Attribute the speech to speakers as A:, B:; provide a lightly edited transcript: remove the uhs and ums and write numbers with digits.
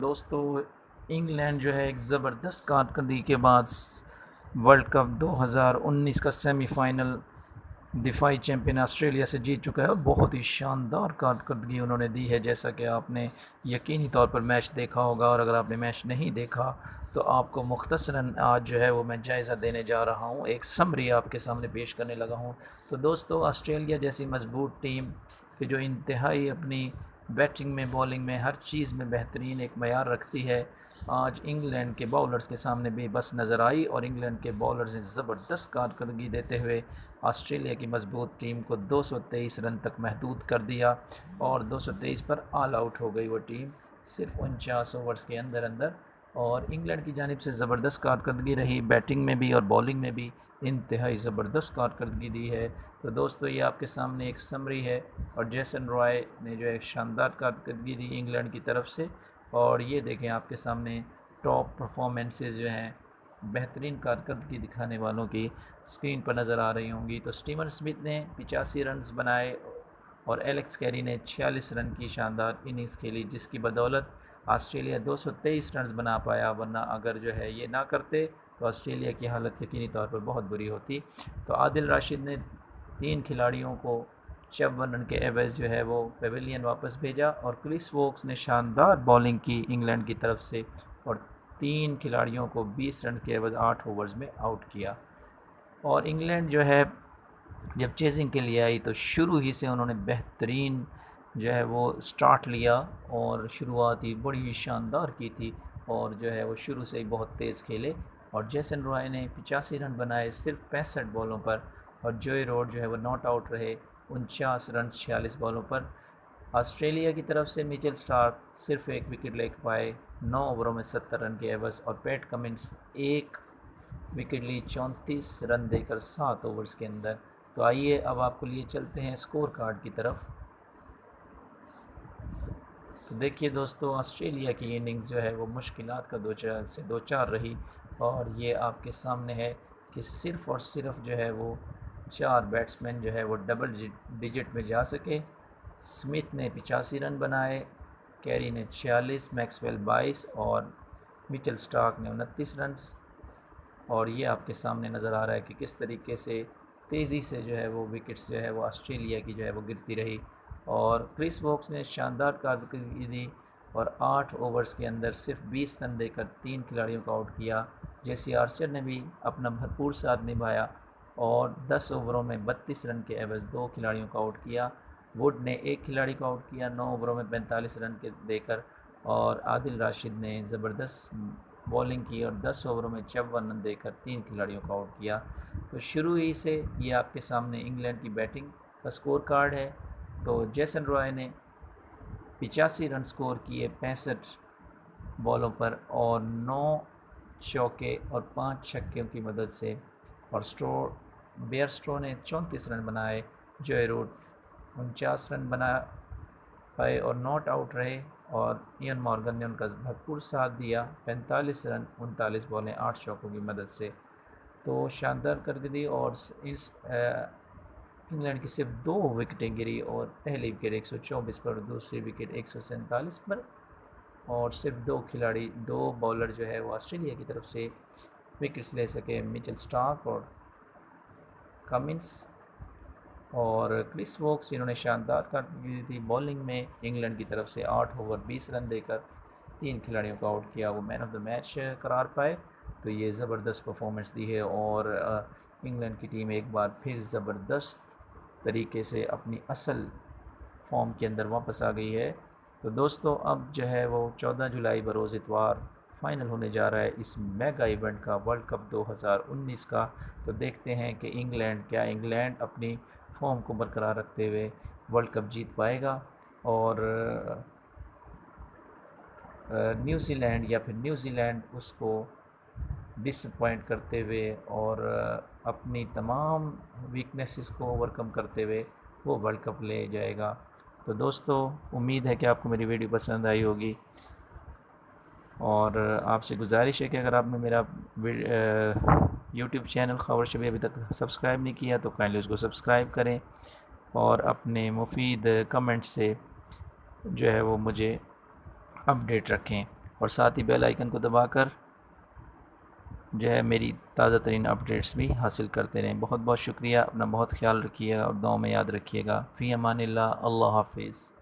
A: दोस्तों, इंग्लैंड जो है एक ज़बरदस्त कारकर्दगी के बाद वर्ल्ड कप 2019 का सेमीफाइनल दिफाई चैंपियन ऑस्ट्रेलिया से जीत चुका है और बहुत ही शानदार कारकर्दगी उन्होंने दी है। जैसा कि आपने यकीनी तौर पर मैच देखा होगा, और अगर आपने मैच नहीं देखा तो आपको मुख्तसरन आज जो है वो मैं जायज़ा देने जा रहा हूँ, एक समरी आपके सामने पेश करने लगा हूँ। तो दोस्तों, ऑस्ट्रेलिया जैसी मजबूत टीम कि जो इंतहाई अपनी बैटिंग में, बॉलिंग में, हर चीज़ में बेहतरीन एक मयार रखती है, आज इंग्लैंड के बॉलर्स के सामने बेबस नज़र आई और इंग्लैंड के बॉलर्स ने ज़बरदस्त कारकर्दगी देते हुए ऑस्ट्रेलिया की मजबूत टीम को 223 रन तक महदूद कर दिया और 223 पर ऑल आउट हो गई वो टीम सिर्फ 49 ओवर्स के अंदर अंदर। और इंग्लैंड की जानिब से ज़बरदस्त कारकर्दगी रही, बैटिंग में भी और बॉलिंग में भी इंतहाई ज़बरदस्त कारकर्दगी दी है। तो दोस्तों, ये आपके सामने एक समरी है और जेसन रॉय ने जो है शानदार कारकर्दगी दी इंग्लैंड की तरफ से। और ये देखें आपके सामने टॉप परफॉर्मेंसेस जो हैं, बेहतरीन कारकर्दगी दिखाने वालों की स्क्रीन पर नज़र आ रही होंगी। तो स्टीवन स्मिथ ने 85 रन बनाए और एलेक्स कैरी ने 46 रन की शानदार इनिंग्स खेली, जिसकी बदौलत ऑस्ट्रेलिया 223 रन बना पाया। वरना अगर जो है ये ना करते तो ऑस्ट्रेलिया की हालत यकीनी तौर पर बहुत बुरी होती। तो आदिल राशिद ने 3 खिलाड़ियों को 54 रन के एवरेज जो है वो पेविलियन वापस भेजा और क्रिस वोक्स ने शानदार बॉलिंग की इंग्लैंड की तरफ से और 3 खिलाड़ियों को 20 रन के एवज 8 ओवर्स में आउट किया। और इंग्लैंड जो है जब चेजिंग के लिए आई तो शुरू ही से उन्होंने बेहतरीन जो है वो स्टार्ट लिया और शुरुआत ही बड़ी ही शानदार की थी और जो है वो शुरू से ही बहुत तेज़ खेले। और जेसन रॉय ने 85 रन बनाए सिर्फ 65 बॉलों पर और जोए रोड जो है वो नॉट आउट रहे 49 रन 46 बॉलों पर। ऑस्ट्रेलिया की तरफ से मिचेल स्टार्क सिर्फ एक विकेट ले पाए 9 ओवरों में 70 रन के एवज और पैट कमिंस एक विकेट ली 34 रन देकर 7 ओवर्स के अंदर। तो आइए अब आपको लिए चलते हैं स्कोर कार्ड की तरफ। तो देखिए दोस्तों, ऑस्ट्रेलिया की इनिंग्स जो है वो मुश्किलात का दो चार रही और ये आपके सामने है कि सिर्फ़ और सिर्फ जो है वो 4 बैट्समैन जो है वो डबल डिजिट में जा सके। स्मिथ ने 85 रन बनाए, कैरी ने 46, मैक्सवेल 22 और मिचेल स्टार्क ने 29 रन। और ये आपके सामने नज़र आ रहा है कि किस तरीके से तेज़ी से जो है वो विकेट्स जो है वो ऑस्ट्रेलिया की जो है वो गिरती रही। और क्रिस वोक्स ने शानदार कारकर्दगी दी और 8 ओवर्स के अंदर सिर्फ 20 रन देकर 3 खिलाड़ियों को आउट किया। जेसी आर्चर ने भी अपना भरपूर साथ निभाया और 10 ओवरों में 32 रन के एवज 2 खिलाड़ियों को आउट किया। वुड ने एक खिलाड़ी को आउट किया 9 ओवरों में 45 रन के देकर और आदिल राशिद ने ज़बरदस्त बॉलिंग की और 10 ओवरों में 54 रन देकर 3 खिलाड़ियों को आउट किया। तो शुरू ही से ये आपके सामने इंग्लैंड की बैटिंग का स्कोर कार्ड है। तो जेसन रॉय ने 85 रन स्कोर किए 65 बॉलों पर और 9 चौके और 5 छक्कों की मदद से। और बेयर स्ट्रो ने 34 रन बनाए, जोए रूट 49 रन बना पाए और नॉट आउट रहे और इयन मॉर्गन ने उनका भरपूर साथ दिया 45 रन 39 बॉलें 8 चौकों की मदद से। तो शानदार करकर्दगी और इस इंग्लैंड की सिर्फ 2 विकेटें गिरी और पहली विकेट 124 पर और दूसरी विकेट 147 पर और सिर्फ 2 बॉलर जो है वो ऑस्ट्रेलिया की तरफ से विकेट्स ले सके, मिचेल स्टार्क और कमिंस और क्रिस वोक्स, जिन्होंने शानदार कारकर्दगी दी बॉलिंग में। इंग्लैंड की तरफ से 8 ओवर 20 रन देकर 3 खिलाड़ियों को आउट किया, वो मैन ऑफ द मैच करार पाए। तो ये ज़बरदस्त परफॉर्मेंस दी है और इंग्लैंड की टीम एक बार फिर ज़बरदस्त तरीके से अपनी असल फॉर्म के अंदर वापस आ गई है। तो दोस्तों, अब जो है वो 14 जुलाई बरोज़ इतवार फ़ाइनल होने जा रहा है इस मेगा इवेंट का, वर्ल्ड कप 2019 का। तो देखते हैं कि इंग्लैंड अपनी फॉर्म को बरकरार रखते हुए वर्ल्ड कप जीत पाएगा और न्यूजीलैंड उसको डिसअपॉइंट करते हुए और अपनी तमाम वीकनेसेस को ओवरकम करते हुए वो वर्ल्ड कप ले जाएगा। तो दोस्तों, उम्मीद है कि आपको मेरी वीडियो पसंद आई होगी और आपसे गुजारिश है कि अगर आपने मेरा यूट्यूब चैनल खबर शबी अभी तक सब्सक्राइब नहीं किया तो काइंडली उसको सब्सक्राइब करें और अपने मुफीद कमेंट से जो है वो मुझे अपडेट रखें। और साथ ही बेल आइकन को दबाकर जो है मेरी ताज़ा तरीन अपडेट्स भी हासिल करते रहें। बहुत बहुत शुक्रिया, अपना बहुत ख्याल रखिएगा और दुआ में याद रखिएगा। फ़ी अमानिल्लाह, अल्लाह हाफ़िज़।